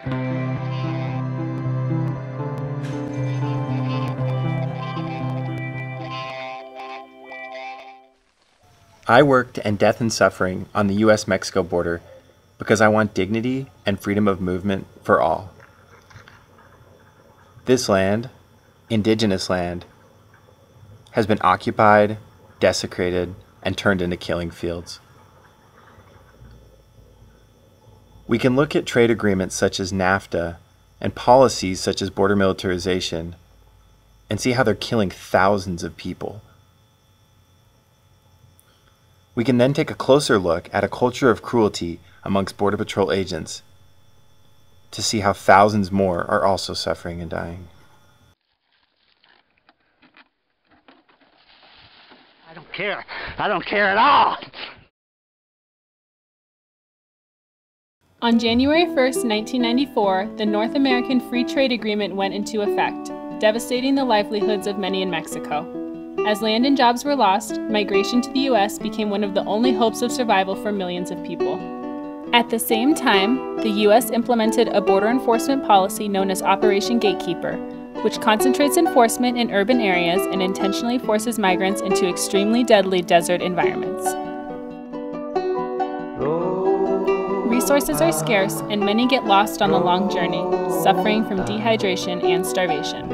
I work to end death and suffering on the U.S.-Mexico border because I want dignity and freedom of movement for all. This land, indigenous land, has been occupied, desecrated, and turned into killing fields. We can look at trade agreements such as NAFTA and policies such as border militarization and see how they're killing thousands of people. We can then take a closer look at a culture of cruelty amongst Border Patrol agents to see how thousands more are also suffering and dying. I don't care. I don't care at all. On January 1st, 1994, the North American Free Trade Agreement went into effect, devastating the livelihoods of many in Mexico. As land and jobs were lost, migration to the U.S. became one of the only hopes of survival for millions of people. At the same time, the U.S. implemented a border enforcement policy known as Operation Gatekeeper, which concentrates enforcement in urban areas and intentionally forces migrants into extremely deadly desert environments. Resources are scarce and many get lost on the long journey, suffering from dehydration and starvation.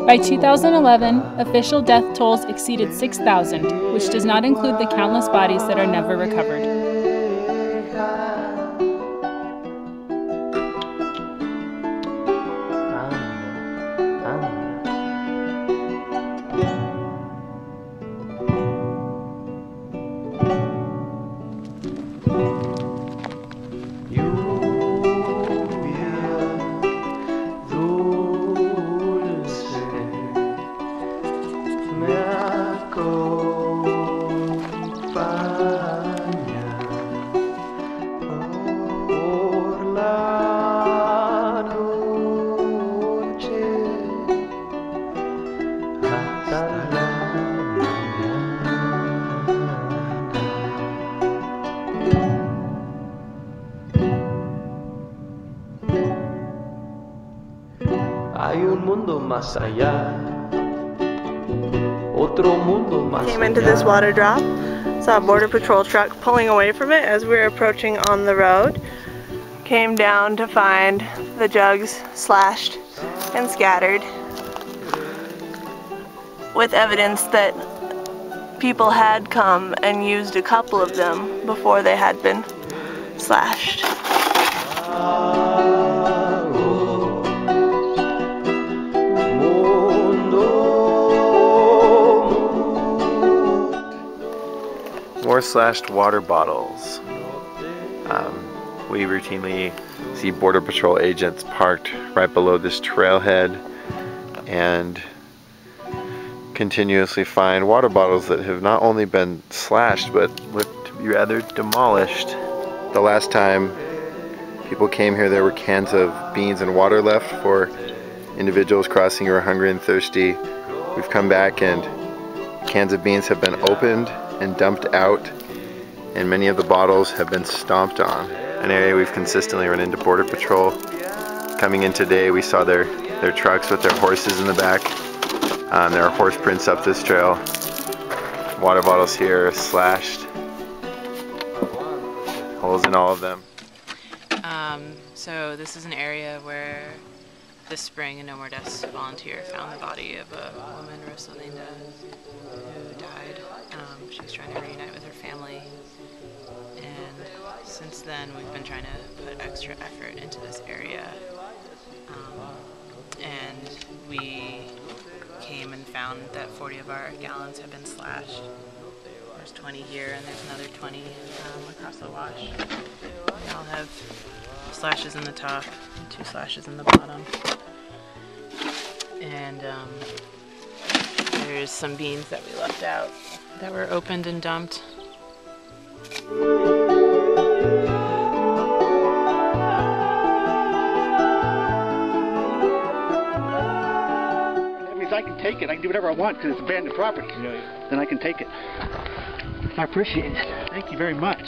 By 2011, official death tolls exceeded 6,000, which does not include the countless bodies that are never recovered. Came into this water drop, saw a Border Patrol truck pulling away from it as we were approaching on the road. Came down to find the jugs slashed and scattered, with evidence that people had come and used a couple of them before they had been slashed. More slashed water bottles. We routinely see Border Patrol agents parked right below this trailhead and continuously find water bottles that have not only been slashed but look to be rather demolished. The last time people came here, there were cans of beans and water left for individuals crossing who are hungry and thirsty. We've come back and cans of beans have been opened and dumped out, and many of the bottles have been stomped on. An area we've consistently run into Border Patrol. Coming in today, we saw their trucks with their horses in the back. There are horse prints up this trail. Water bottles here slashed. Holes in all of them. So this is an area where this spring a No More Deaths volunteer found the body of a woman, Rosalinda, who died. She was trying to reunite with her family, and since then we've been trying to put extra effort into this area. And we came and found that 40 of our gallons have been slashed. There's 20 here and there's another 20 across the wash. They all have slashes in the top and 2 slashes in the bottom. And there's some beans that we left out that were opened and dumped. If I can take it, I can do whatever I want because it's abandoned property. Then I can take it. I appreciate it. Thank you very much.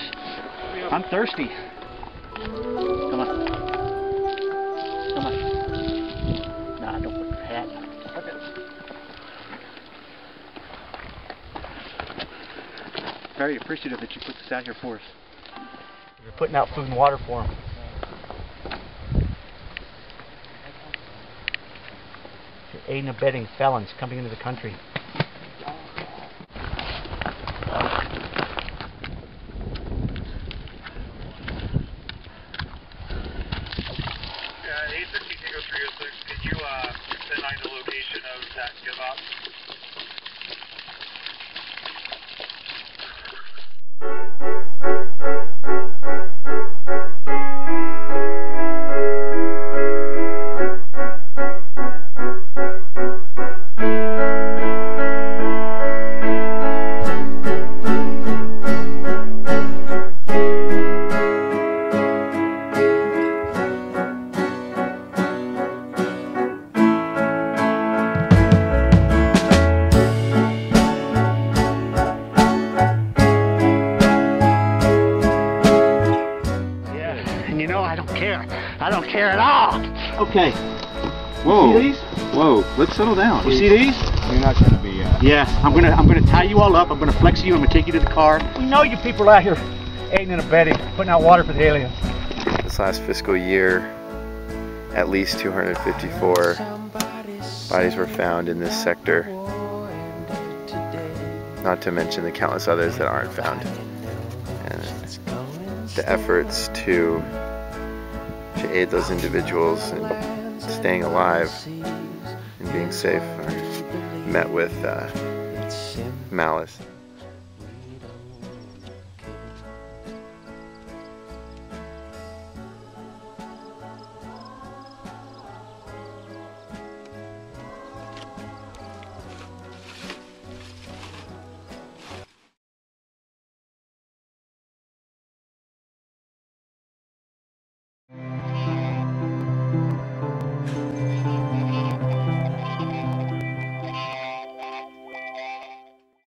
I'm thirsty. Come on. Come on. Nah, don't put the hat on. Very appreciative that you put this out here for us. You're putting out food and water for them. You're aiding and abetting felons coming into the country. 813 Tango 306, can you send out the location of that give up? I don't care at all. Okay. Whoa. You see these? Whoa. Let's settle down. You see these? You're not going to be. Yeah. I'm gonna tie you all up. I'm gonna flex you. I'm gonna take you to the car. We know you people out here aiding and abetting, putting out water for the aliens. This last fiscal year, at least 254 bodies were found in this sector. Not to mention the countless others that aren't found. And the efforts to aid those individuals in staying alive and being safe are met with malice.